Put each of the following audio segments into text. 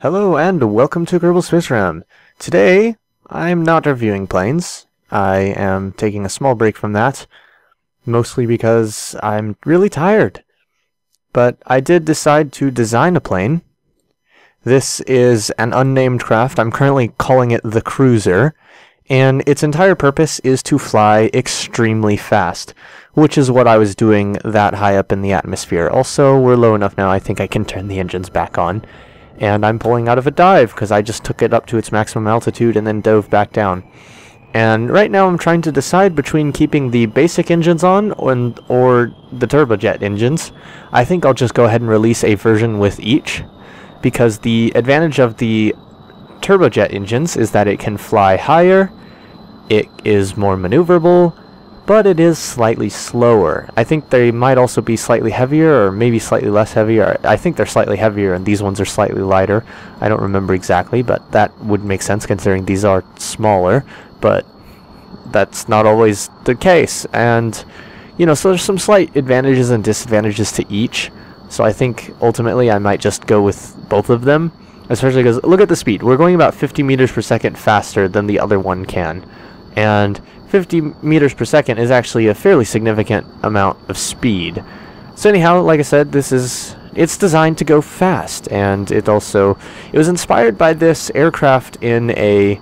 Hello and welcome to Kerbal Space Round. Today, I'm not reviewing planes. I am taking a small break from that, mostly because I'm really tired. But I did decide to design a plane. This is an unnamed craft. I'm currently calling it the Cruiser, and its entire purpose is to fly extremely fast, which is what I was doing that high up in the atmosphere. Also, we're low enough now I think I can turn the engines back on. And I'm pulling out of a dive because I just took it up to its maximum altitude and then dove back down. And right now I'm trying to decide between keeping the basic engines on or the turbojet engines. I think I'll just go ahead and release a version with each, because the advantage of the turbojet engines is that it can fly higher, it is more maneuverable, but it is slightly slower. I think they might also be slightly heavier, or maybe slightly less heavier. I think they're slightly heavier and these ones are slightly lighter. I don't remember exactly, but that would make sense considering these are smaller, but that's not always the case. And, you know, so there's some slight advantages and disadvantages to each. So I think ultimately I might just go with both of them, especially because look at the speed. We're going about 50 meters per second faster than the other one can. And 50 meters per second is actually a fairly significant amount of speed. So anyhow, like I said, it's designed to go fast, and it was inspired by this aircraft in a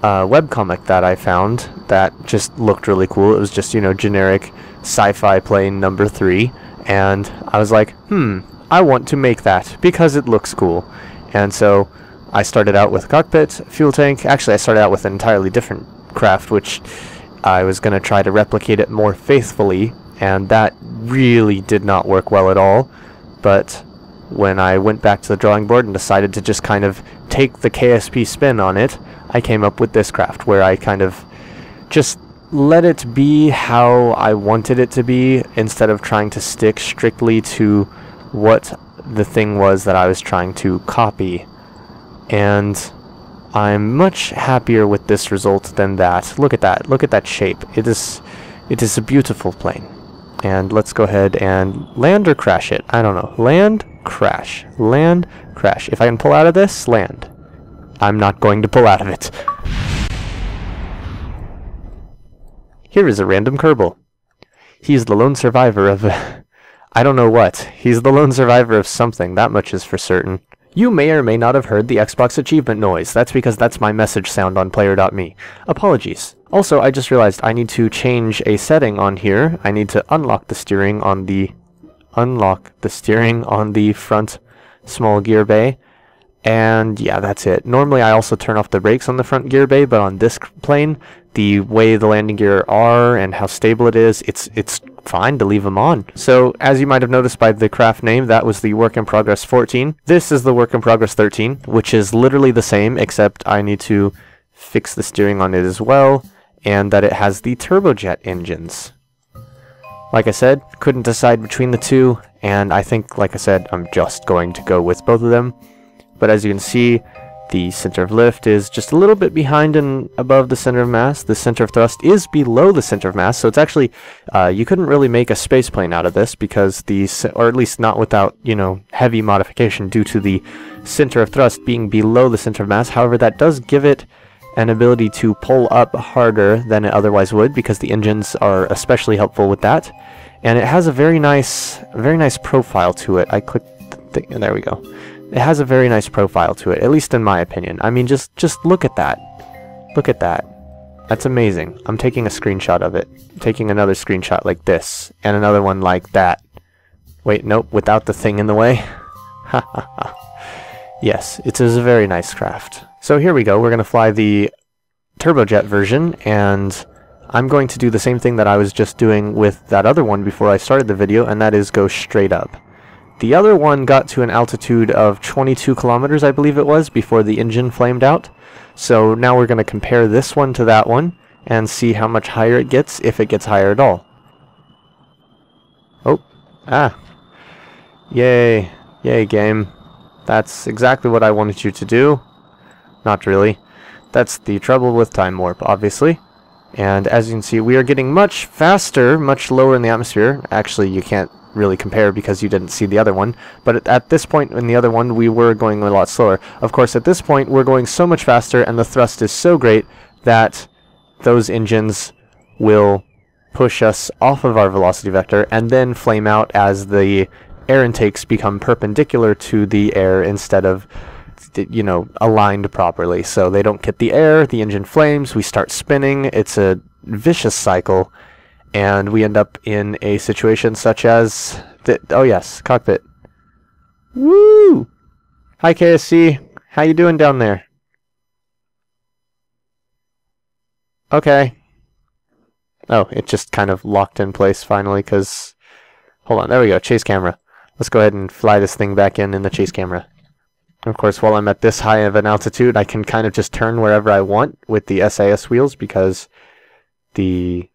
webcomic that I found that just looked really cool. It was just, you know, generic sci-fi plane number 3, and I was like, I want to make that because it looks cool. And so I started out with a cockpit, fuel tank. Actually, I started out with an entirely different craft, which I was going to try to replicate it more faithfully, and that really did not work well at all. But when I went back to the drawing board and decided to just kind of take the KSP spin on it, I came up with this craft where I kind of just let it be how I wanted it to be instead of trying to stick strictly to what the thing was that I was trying to copy. And I'm much happier with this result than that. Look at that. Look at that shape. It is a beautiful plane. And let's go ahead and land or crash it. I don't know. Land, crash. Land, crash. If I can pull out of this, land. I'm not going to pull out of it. Here is a random Kerbal. He's the lone survivor of I don't know what. He's the lone survivor of something. That much is for certain. You may or may not have heard the Xbox achievement noise. That's because that's my message sound on player.me. Apologies. Also, I just realized I need to change a setting on here. I need to unlock the steering on the front small gear bay. And yeah, that's it. Normally I also turn off the brakes on the front gear bay, but on this plane, the way the landing gear are and how stable it is, it's fine to leave them on. So as you might have noticed by the craft name, that was the Work in Progress 14. This is the Work in Progress 13, which is literally the same, except I need to fix the steering on it as well, and that it has the turbojet engines. Like I said, couldn't decide between the two, and I think, like I said, I'm just going to go with both of them. But as you can see, the center of lift is just a little bit behind and above the center of mass. The center of thrust is below the center of mass, so it's actually, you couldn't really make a space plane out of this because or at least not without, you know, heavy modification due to the center of thrust being below the center of mass. However, that does give it an ability to pull up harder than it otherwise would, because the engines are especially helpful with that. And it has a very nice profile to it. I clicked the thing, and there we go. It has a very nice profile to it, at least in my opinion. I mean, just look at that. Look at that. That's amazing. I'm taking a screenshot of it. I'm taking another screenshot like this, and another one like that. Wait, nope, without the thing in the way. Ha ha ha. Yes, it is a very nice craft. So here we go. We're going to fly the turbojet version, and I'm going to do the same thing that I was just doing with that other one before I started the video, and that is go straight up. The other one got to an altitude of 22 kilometers, I believe it was, before the engine flamed out. So now we're going to compare this one to that one and see how much higher it gets, if it gets higher at all. Oh, yay, yay game. That's exactly what I wanted you to do. Not really. That's the trouble with time warp, obviously. And as you can see, we are getting much faster, much lower in the atmosphere. Actually, you can't really compare because you didn't see the other one. But at this point in the other one, we were going a lot slower. Of course, at this point, we're going so much faster, and the thrust is so great that those engines will push us off of our velocity vector and then flame out as the air intakes become perpendicular to the air instead of, you know, aligned properly. So they don't get the air, the engine flames, we start spinning. It's a vicious cycle, and we end up in a situation such as oh yes, cockpit. Woo! Hi KSC, how you doing down there? Okay. Oh, it just kind of locked in place finally, because... Hold on, there we go, chase camera. Let's go ahead and fly this thing back in the chase camera. Of course, while I'm at this high of an altitude, I can kind of just turn wherever I want with the SAS wheels, because the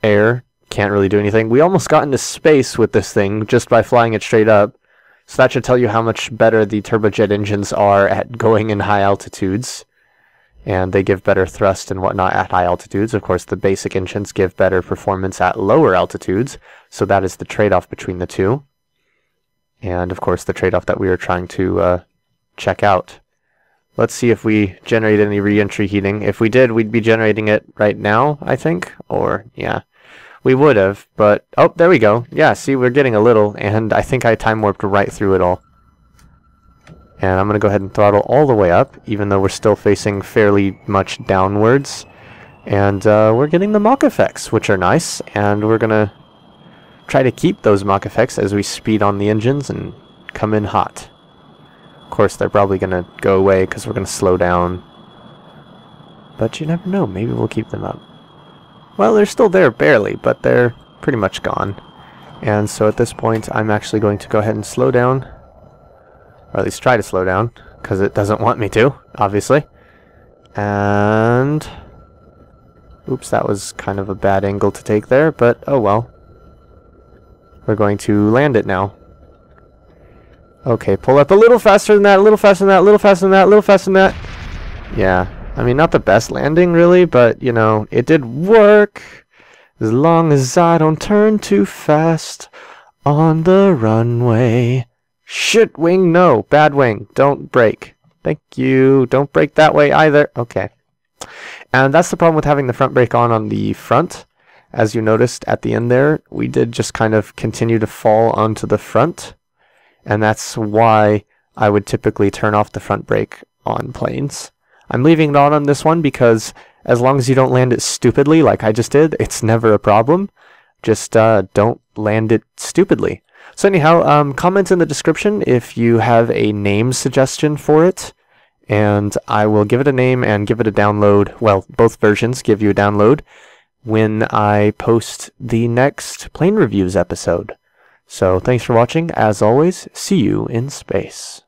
air can't really do anything. We almost got into space with this thing just by flying it straight up. So that should tell you how much better the turbojet engines are at going in high altitudes. And they give better thrust and whatnot at high altitudes. Of course, the basic engines give better performance at lower altitudes. So that is the trade-off between the two. And of course, the trade-off that we were trying to check out. Let's see if we generate any reentry heating. If we did, we'd be generating it right now, I think. Or, yeah, we would have. But, oh, there we go. Yeah, see, we're getting a little. And I think I time warped right through it all. And I'm going to go ahead and throttle all the way up, even though we're still facing fairly much downwards. And we're getting the Mach effects, which are nice. And we're going to try to keep those Mach effects as we speed on the engines and come in hot. Of course, they're probably going to go away because we're going to slow down. But you never know. Maybe we'll keep them up. Well, they're still there barely, but they're pretty much gone. And so at this point, I'm actually going to go ahead and slow down. Or at least try to slow down, because it doesn't want me to, obviously. And... oops, that was kind of a bad angle to take there, but oh well. We're going to land it now. Okay, pull up a little faster than that, a little faster than that, a little faster than that, a little faster than that. Yeah, I mean, not the best landing, really, but, you know, it did work. As long as I don't turn too fast on the runway. Shit, wing, no. Bad wing. Don't brake. Thank you. Don't brake that way either. Okay. And that's the problem with having the front brake on the front. As you noticed at the end there, we did just kind of continue to fall onto the front. And that's why I would typically turn off the front brake on planes. I'm leaving it on this one because as long as you don't land it stupidly like I just did, it's never a problem. Just don't land it stupidly. So anyhow, comment in the description if you have a name suggestion for it, and I will give it a name and give it a download. Well, both versions give you a download when I post the next plane reviews episode. So thanks for watching. As always, see you in space.